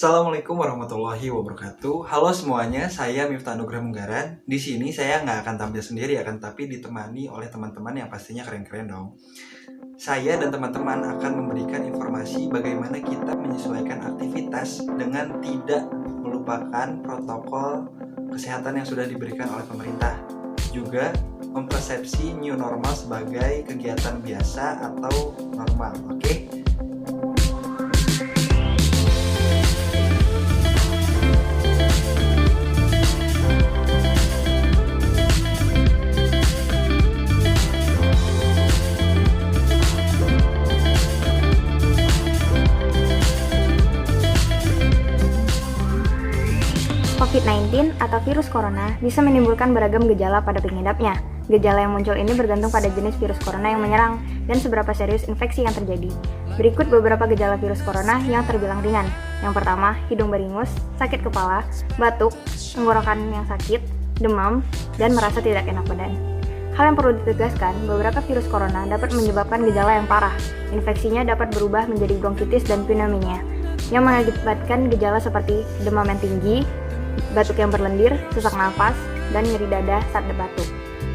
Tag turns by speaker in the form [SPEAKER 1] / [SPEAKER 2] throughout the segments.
[SPEAKER 1] Assalamualaikum warahmatullahi wabarakatuh. Halo semuanya, saya Miftah Nugraha Munggaran. Di sini saya nggak akan tampil sendiri, akan tapi ditemani oleh teman-teman yang pastinya keren-keren dong. Saya dan teman-teman akan memberikan informasi bagaimana kita menyesuaikan aktivitas dengan tidak melupakan protokol kesehatan yang sudah diberikan oleh pemerintah. Juga mempersepsi new normal sebagai kegiatan biasa atau normal, oke?
[SPEAKER 2] COVID-19 atau virus corona bisa menimbulkan beragam gejala pada pengidapnya. Gejala yang muncul ini bergantung pada jenis virus corona yang menyerang dan seberapa serius infeksi yang terjadi. Berikut beberapa gejala virus corona yang terbilang ringan. Yang pertama, hidung beringus, sakit kepala, batuk, tenggorokan yang sakit, demam, dan merasa tidak enak badan. Hal yang perlu ditegaskan, beberapa virus corona dapat menyebabkan gejala yang parah. Infeksinya dapat berubah menjadi bronkitis dan pneumonia, yang mengakibatkan gejala seperti demam yang tinggi, batuk yang berlendir, sesak nafas, dan nyeri dada saat batuk.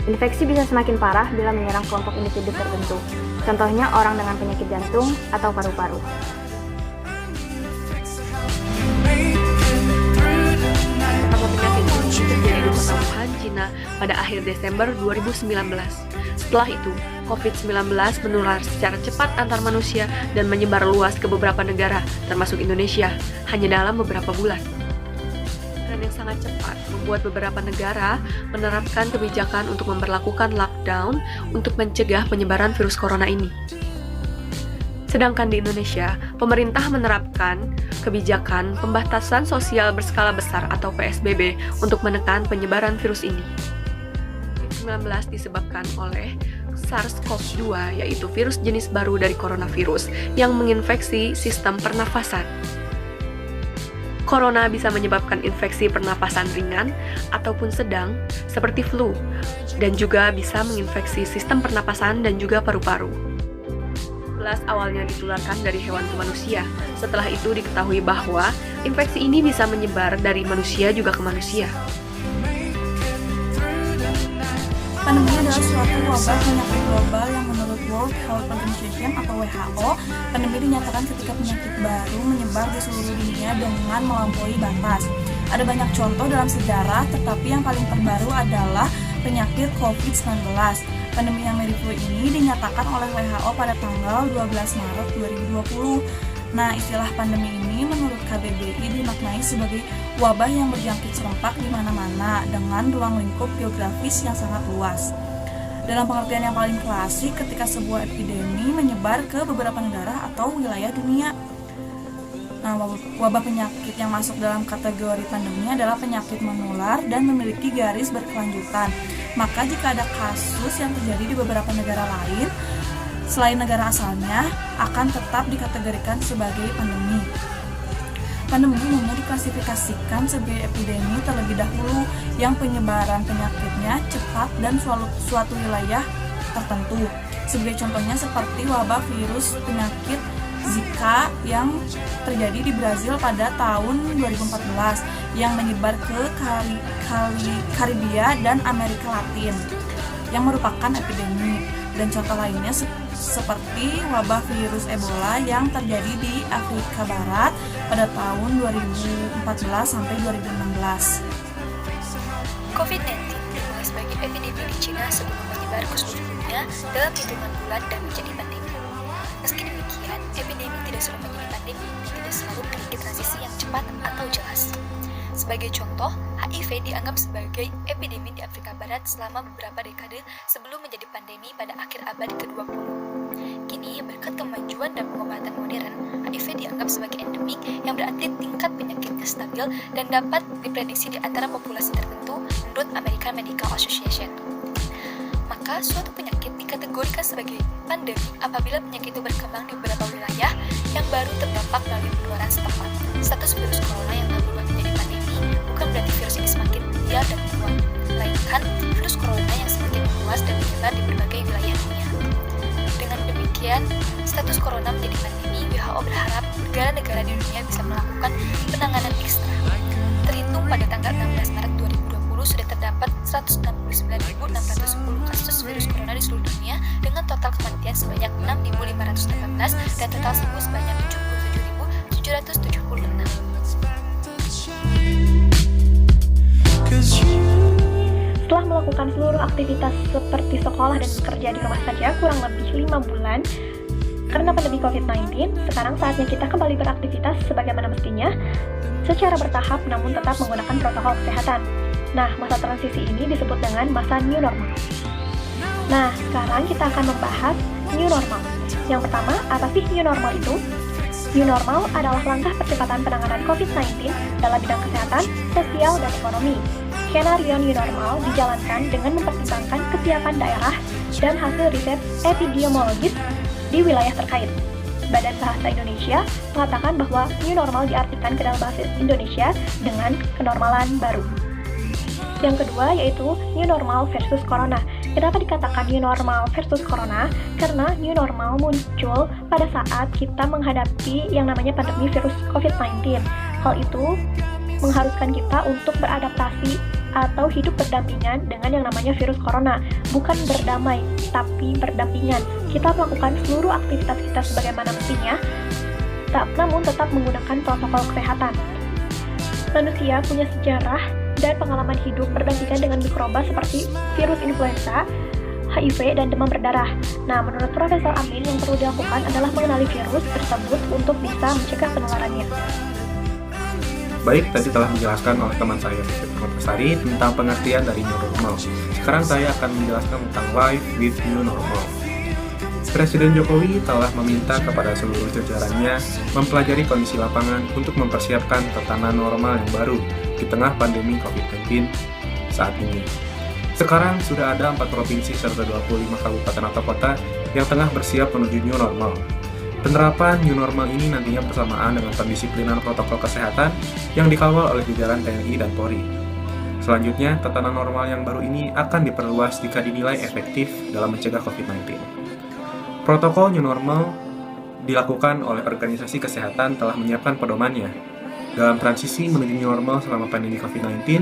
[SPEAKER 2] Infeksi bisa semakin parah bila menyerang kelompok individu tertentu, contohnya orang dengan penyakit jantung atau paru-paru.
[SPEAKER 3] Penyakit ini terjadi di kota Wuhan, Cina pada akhir Desember 2019. Setelah itu, COVID-19 menular secara cepat antar manusia dan menyebar luas ke beberapa negara, termasuk Indonesia, hanya dalam beberapa bulan. Yang sangat cepat membuat beberapa negara menerapkan kebijakan untuk memberlakukan lockdown untuk mencegah penyebaran virus corona ini. Sedangkan di Indonesia, pemerintah menerapkan kebijakan pembatasan sosial berskala besar atau PSBB untuk menekan penyebaran virus ini. COVID-19 disebabkan oleh SARS-CoV-2, yaitu virus jenis baru dari coronavirus yang menginfeksi sistem pernafasan. Corona bisa menyebabkan infeksi pernapasan ringan ataupun sedang, seperti flu, dan juga bisa menginfeksi sistem pernapasan dan juga paru-paru. Awalnya ditularkan dari hewan ke manusia. Setelah itu diketahui bahwa infeksi ini bisa menyebar dari manusia juga ke manusia.
[SPEAKER 4] Pandemi adalah suatu wabah penyakit global yang menurut World Health Organization atau WHO, pandemi dinyatakan ketika penyakit baru menyebar di seluruh dunia dengan melampaui batas. Ada banyak contoh dalam sejarah, tetapi yang paling terbaru adalah penyakit COVID-19. Pandemi yang mirip flu ini dinyatakan oleh WHO pada tanggal 12 Maret 2020. Nah, istilah pandemi ini menurut KBBI dimaknai sebagai wabah yang berjangkit serempak di mana-mana dengan ruang lingkup geografis yang sangat luas. Dalam pengertian yang paling klasik, ketika sebuah epidemi menyebar ke beberapa negara atau wilayah dunia. Nah, wabah penyakit yang masuk dalam kategori pandemi adalah penyakit menular dan memiliki garis berkelanjutan. Maka jika ada kasus yang terjadi di beberapa negara lain, selain negara asalnya, akan tetap dikategorikan sebagai pandemi. Pandemi umumnya diklasifikasikan sebagai epidemi terlebih dahulu yang penyebaran penyakitnya cepat dan suatu wilayah tertentu. Sebagai contohnya seperti wabah virus penyakit Zika yang terjadi di Brazil pada tahun 2014 yang menyebar ke Karibia dan Amerika Latin yang merupakan epidemi. Dan contoh lainnya seperti wabah virus Ebola yang terjadi di Afrika Barat pada tahun 2014 sampai 2016.
[SPEAKER 5] COVID-19 dimulai sebagai epidemi di Cina sebelum menyebar ke seluruh dunia dalam hitungan bulan dan menjadi pandemi. Meski demikian, epidemi tidak selalu menjadi pandemi dan tidak selalu memiliki transisi yang cepat atau jelas. Sebagai contoh, HIV dianggap sebagai epidemi di Afrika Barat selama beberapa dekade sebelum menjadi pandemi pada akhir abad ke-20. Kini, berkat kemajuan dan pengobatan modern, HIV dianggap sebagai endemik yang berarti tingkat penyakitnya stabil dan dapat diprediksi di antara populasi tertentu menurut American Medical Association. Maka, suatu penyakit dikategorikan sebagai pandemi apabila penyakit itu berkembang di beberapa wilayah yang baru terdampak melalui penularan setempat. Status virus corona yang telah berubah menjadi pandemi bukan berarti virus ini semakin liar dan kuat, melainkan virus corona yang semakin luas dan menyebar di berbagai wilayah dunia. Dengan demikian, status corona menjadi pandemi, WHO berharap negara-negara di dunia bisa melakukan dilakukan penanganan ekstra. Terhitung pada tanggal 16 Maret 2020 sudah terdapat 169.610 kasus virus corona di seluruh dunia dengan total kematian sebanyak 6.518 dan total sembuh sebanyak 77.746.
[SPEAKER 6] Setelah melakukan seluruh aktivitas seperti sekolah dan bekerja di rumah saja kurang lebih 5 bulan karena pandemi COVID-19, sekarang saatnya kita kembali beraktivitas sebagaimana mestinya secara bertahap namun tetap menggunakan protokol kesehatan. Nah, masa transisi ini disebut dengan masa new normal. Nah, sekarang kita akan membahas new normal. Yang pertama, apa sih new normal itu? New normal adalah langkah percepatan penanganan COVID-19 dalam bidang kesehatan, sosial, dan ekonomi. Skenario new normal dijalankan dengan mempertimbangkan kesiapan daerah dan hasil riset epidemiologis di wilayah terkait. Badan Bahasa Indonesia mengatakan bahwa new normal diartikan ke dalam bahasa Indonesia dengan kenormalan baru. Yang kedua yaitu new normal versus corona. Kenapa dikatakan new normal versus corona? Karena new normal muncul pada saat kita menghadapi yang namanya pandemi virus COVID-19. Hal itu mengharuskan kita untuk beradaptasi atau hidup berdampingan dengan yang namanya virus corona. Bukan berdamai, tapi berdampingan. Kita melakukan seluruh aktivitas kita sebagaimana mestinya, namun tetap menggunakan protokol kesehatan. Manusia punya sejarah dan pengalaman hidup berdampingan dengan mikroba seperti virus influenza, HIV, dan demam berdarah. Nah, menurut Profesor Amin, yang perlu dilakukan adalah mengenali virus tersebut untuk bisa mencegah penularannya.
[SPEAKER 7] Baik, tadi telah dijelaskan oleh teman saya, Mr. Sari, tentang pengertian dari new normal. Sekarang saya akan menjelaskan tentang life with new normal. Presiden Jokowi telah meminta kepada seluruh jajarannya mempelajari kondisi lapangan untuk mempersiapkan tatanan normal yang baru di tengah pandemi COVID-19 saat ini. Sekarang sudah ada 4 provinsi serta 25 kabupaten atau kota yang tengah bersiap menuju new normal. Penerapan new normal ini nantinya bersamaan dengan pendisiplinan protokol kesehatan yang dikawal oleh jajaran TNI dan Polri. Selanjutnya, tatanan normal yang baru ini akan diperluas jika dinilai efektif dalam mencegah COVID-19. Protokol new normal dilakukan oleh organisasi kesehatan telah menyiapkan pedomannya. Dalam transisi menuju new normal selama pandemi COVID-19,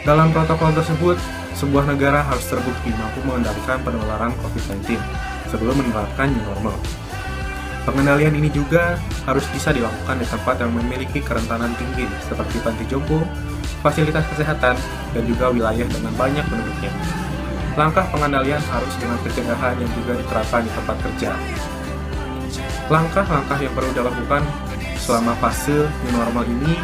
[SPEAKER 7] dalam protokol tersebut, sebuah negara harus terbukti mampu mengendalikan penularan COVID-19 sebelum menerapkan new normal. Pengendalian ini juga harus bisa dilakukan di tempat yang memiliki kerentanan tinggi seperti panti jompo, fasilitas kesehatan, dan juga wilayah dengan banyak penduduknya. Langkah pengendalian harus dengan pencegahan yang juga diterapkan di tempat kerja. Langkah-langkah yang perlu dilakukan selama fase new normal ini,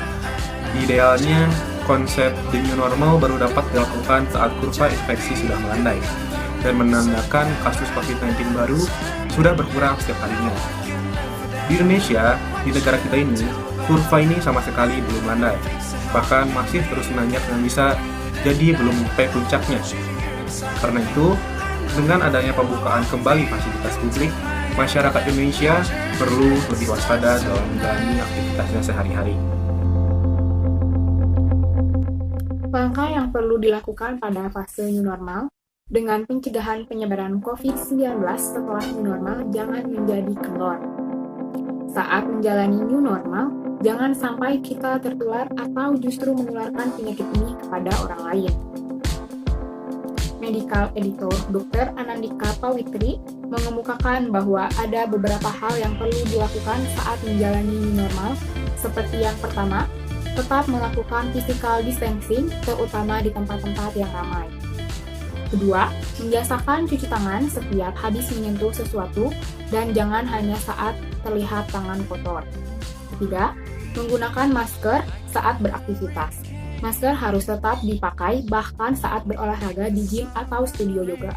[SPEAKER 7] idealnya konsep the new normal baru dapat dilakukan saat kurva infeksi sudah melandai dan menandakan kasus COVID-19 baru sudah berkurang setiap harinya. Di Indonesia, di negara kita ini, kurva ini sama sekali belum landai, bahkan masih terus menanjak dan bisa jadi belum sampai puncaknya. Karena itu, dengan adanya pembukaan kembali fasilitas publik, masyarakat Indonesia perlu lebih waspada dalam menjalani aktivitasnya sehari-hari.
[SPEAKER 2] Langkah yang perlu dilakukan pada fase new normal dengan pencegahan penyebaran COVID-19 setelah new normal jangan menjadi kendor. Saat menjalani new normal, jangan sampai kita tertular atau justru menularkan penyakit ini kepada orang lain. Medical Editor Dr. Anandika Pawitri mengemukakan bahwa ada beberapa hal yang perlu dilakukan saat menjalani new normal, seperti yang pertama, tetap melakukan physical distancing, terutama di tempat-tempat yang ramai. Kedua, membiasakan cuci tangan setiap habis menyentuh sesuatu dan jangan hanya saat terlihat tangan kotor. Ketiga, menggunakan masker saat beraktivitas. Masker harus tetap dipakai bahkan saat berolahraga di gym atau studio yoga.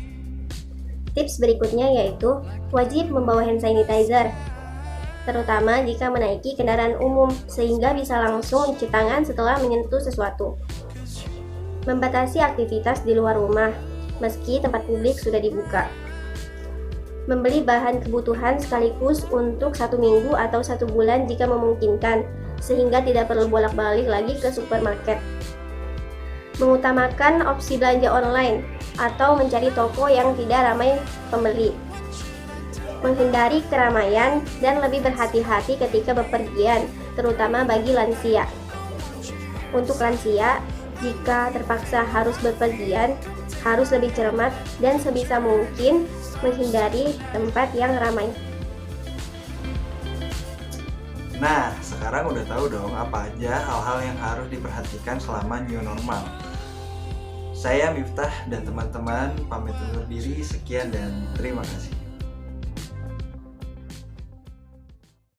[SPEAKER 8] Tips berikutnya yaitu wajib membawa hand sanitizer, terutama jika menaiki kendaraan umum sehingga bisa langsung cuci tangan setelah menyentuh sesuatu. Membatasi aktivitas di luar rumah meski tempat publik sudah dibuka. Membeli bahan kebutuhan sekaligus untuk 1 minggu atau 1 bulan jika memungkinkan, sehingga tidak perlu bolak-balik lagi ke supermarket. Mengutamakan opsi belanja online atau mencari toko yang tidak ramai pembeli. Menghindari keramaian dan lebih berhati-hati ketika bepergian terutama bagi lansia. Untuk lansia, jika terpaksa harus bepergian, harus lebih cermat dan sebisa mungkin menghindari tempat yang ramai.
[SPEAKER 1] Nah, sekarang udah tahu dong apa aja hal-hal yang harus diperhatikan selama new normal. Saya Miftah dan teman-teman pamit undur diri, sekian dan terima kasih.